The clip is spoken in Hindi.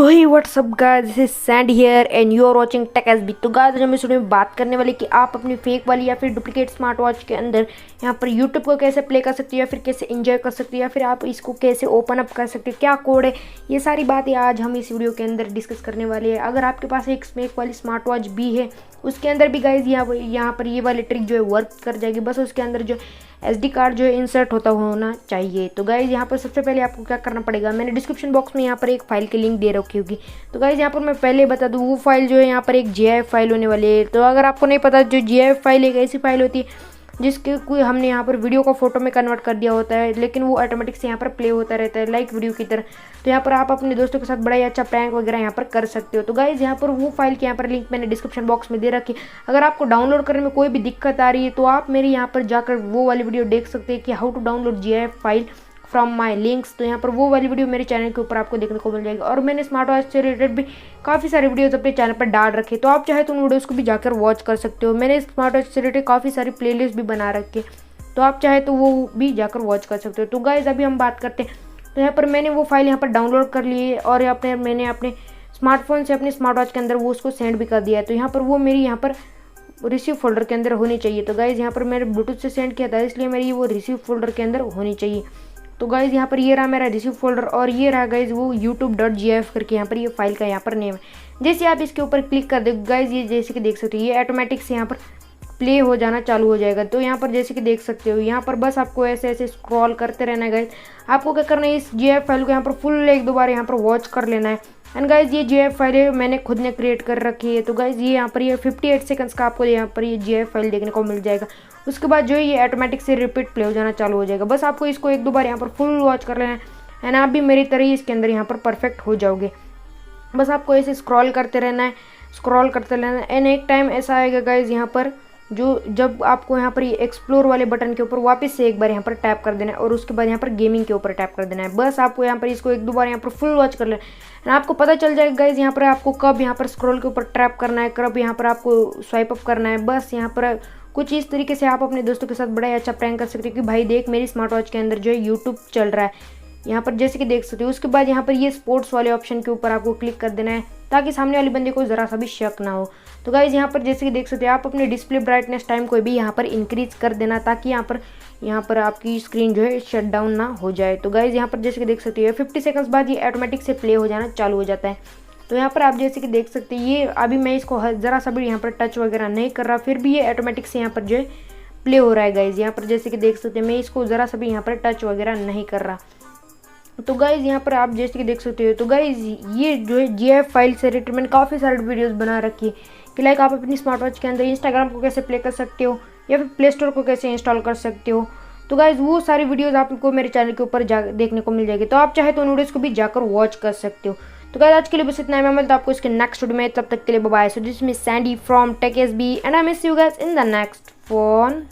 तो hi what's up guys, this is Sand here and you are watching Tech SB. तो गाइस आज हम इस वीडियो में बात करने वाले कि आप अपनी फेक वाली या फिर डुप्लीकेट स्मार्ट वॉच के अंदर यहाँ पर YouTube को कैसे प्ले कर सकते हो या फिर कैसे एंजॉय कर सकते हो या फिर आप इसको कैसे ओपन अप कर सकते हो, क्या कोड है, ये सारी बातें आज हम इस वीडियो के अंदर डिस्कस करने वाले हैं। अगर आपके पास एक फेक वाली स्मार्ट वॉच भी है उसके अंदर भी गाइज यहाँ पर ये वाली ट्रिक जो है वर्क कर जाएगी। बस उसके अंदर जो SD कार्ड जो है इंसर्ट होना चाहिए। तो गाइज यहाँ पर सबसे पहले आपको क्या करना पड़ेगा, मैंने डिस्क्रिप्शन बॉक्स में यहाँ पर एक फाइल की लिंक दे रखी होगी। तो गाइज यहाँ पर मैं पहले बता दूँ, वो फाइल जो है यहाँ पर एक GIF फाइल होने वाली है। तो अगर आपको नहीं पता, जो GIF फाइल एक ऐसी फाइल होती है जिसके कोई हमने यहाँ पर वीडियो को फोटो में कन्वर्ट कर दिया होता है, लेकिन वो ऑटोमेटिक से यहाँ पर प्ले होता रहता है लाइक वीडियो की तरह। तो यहाँ पर आप अपने दोस्तों के साथ बड़ा ही अच्छा प्रैंक वगैरह यहाँ पर कर सकते हो। तो गाइज यहाँ पर वो फाइल की यहाँ पर लिंक मैंने डिस्क्रिप्शन बॉक्स में दे रखी। अगर आपको डाउनलोड करने में कोई भी दिक्कत आ रही है तो आप मेरे यहाँ पर जाकर वो वाली वीडियो देख सकते हैं कि how to download GIF file from my links. तो यहाँ पर वो वाली वीडियो मेरे चैनल के ऊपर आपको देखने को मिल जाएगी। और मैंने स्मार्ट वॉच से रिलेटेड भी काफ़ी सारे वीडियोस अपने चैनल पर डाल रखे, तो आप चाहे तो उन वीडियोस को भी जाकर वॉच कर सकते हो। मैंने स्मार्ट वॉच से रिलेटेड काफ़ी सारी प्लेलिस्ट भी बना रखी, तो आप चाहे तो वो भी जाकर वॉच कर सकते हो। तो गाइज अभी हम बात करते हैं। तो यहाँ पर मैंने वो फाइल यहाँ पर डाउनलोड कर ली है और मैंने अपने स्मार्टफोन से अपने स्मार्ट वॉच के अंदर वो उसको सेंड भी कर दिया है। तो यहाँ पर वो मेरी यहाँ पर रिसीव फोल्डर के अंदर होनी चाहिए। तो गाइज यहाँ पर मैंने ब्लूटूथ से सेंड किया था, इसलिए मेरी वो रिसीव फोल्डर के अंदर होनी चाहिए। तो गाइज यहाँ पर ये रहा मेरा रिसीव फोल्डर और ये रहा गाइज वो youtube.gif करके यहाँ पर ये फाइल का यहाँ पर नेम है। जैसे आप इसके ऊपर क्लिक कर दे गाइज, ये जैसे कि देख सकते हो ये ऑटोमेटिक से यहाँ पर प्ले हो जाना चालू हो जाएगा। तो यहाँ पर जैसे कि देख सकते हो यहाँ पर बस आपको ऐसे ऐसे स्क्रॉल करते रहना है गाइज। आपको क्या करना है, इस GIF फाइल को यहाँ पर फुल एक दो बार यहाँ पर वॉच कर लेना है। एंड गाइज ये GIF फाइल है मैंने खुद ने क्रिएट कर रखी है। तो गाइज ये यहाँ पर ये 58 सेकंड्स का आपको यहाँ पर ये GIF फाइल देखने को मिल जाएगा। उसके बाद जो है ये ऑटोमेटिक से रिपीट प्ले हो जाना चालू हो जाएगा। बस आपको इसको एक दो बार यहाँ पर फुल वॉच कर लेना है एंड आप भी मेरी तरह ही इसके अंदर यहाँ पर परफेक्ट हो जाओगे। बस आपको ऐसे स्क्रॉल करते रहना है, स्क्रॉल करते रहना है। एंड एक टाइम ऐसा आएगा गाइज यहाँ पर जब आपको यहाँ पर ये एक्सप्लोर वाले बटन के ऊपर वापस से एक बार यहाँ पर टैप कर देना है और उसके बाद यहाँ पर गेमिंग के ऊपर टैप कर देना है। बस आपको यहाँ पर इसको एक दो बार यहाँ पर फुल वॉच कर लेना है। आपको पता चल जाएगा गाइज यहाँ पर आपको कब यहाँ पर स्क्रॉल के ऊपर टैप करना है, कब यहाँ पर आपको स्वाइप अप करना है। बस यहाँ पर कुछ इस तरीके से आप अपने दोस्तों के साथ बड़ा ही अच्छा प्रैंक कर सकते हो कि भाई देख मेरी स्मार्ट वॉच के अंदर जो है YouTube चल रहा है, यहाँ पर जैसे कि देख सकते हो। उसके बाद यहाँ पर ये स्पोर्ट्स वाले ऑप्शन के ऊपर आपको क्लिक कर देना है ताकि सामने वाले बंदे को ज़रा सा भी शक ना हो। तो गाइज यहाँ पर जैसे कि देख सकते हो आप अपने डिस्प्ले ब्राइटनेस टाइम को भी यहाँ पर इंक्रीज कर देना ताकि यहाँ पर आपकी स्क्रीन जो है शट डाउन ना हो जाए। तो गाइज यहाँ पर जैसे कि देख सकते हो 50 सेकंड्स बाद ये ऑटोमेटिक से प्ले हो जाना चालू हो जाता है। तो यहाँ पर आप जैसे कि देख सकते हैं ये अभी मैं इसको ज़रा सा भी यहाँ पर टच वगैरह नहीं कर रहा, फिर भी ये ऑटोमेटिक से यहाँ पर जो है प्ले हो रहा है गाइज। यहाँ पर जैसे कि देख सकते हैं मैं इसको ज़रा सा भी यहाँ पर टच वगैरह नहीं कर रहा। तो गाइज यहाँ पर आप जैसे कि देख सकते हो। तो गाइज ये जो है GIF फाइल से रिलेटेड मैंने काफ़ी सारे वीडियोस बना रखी है कि लाइक आप अपनी स्मार्ट वॉच के अंदर इंस्टाग्राम को कैसे प्ले कर सकते हो या फिर प्ले स्टोर को कैसे इंस्टॉल कर सकते हो। तो गाइज वो सारी वीडियोस आपको मेरे चैनल के ऊपर देखने को मिल जाएगी। तो आप चाहे तो उन वीडियोस को भी जाकर वॉच कर सकते हो। तो गाइज आज के लिए बस इतना है, मैं मिलता हूं आपको इसके नेक्स्ट वीडियो में। तब तक के लिए bye bye. So this is Sandy from Tech SB and I miss you guys in the next one.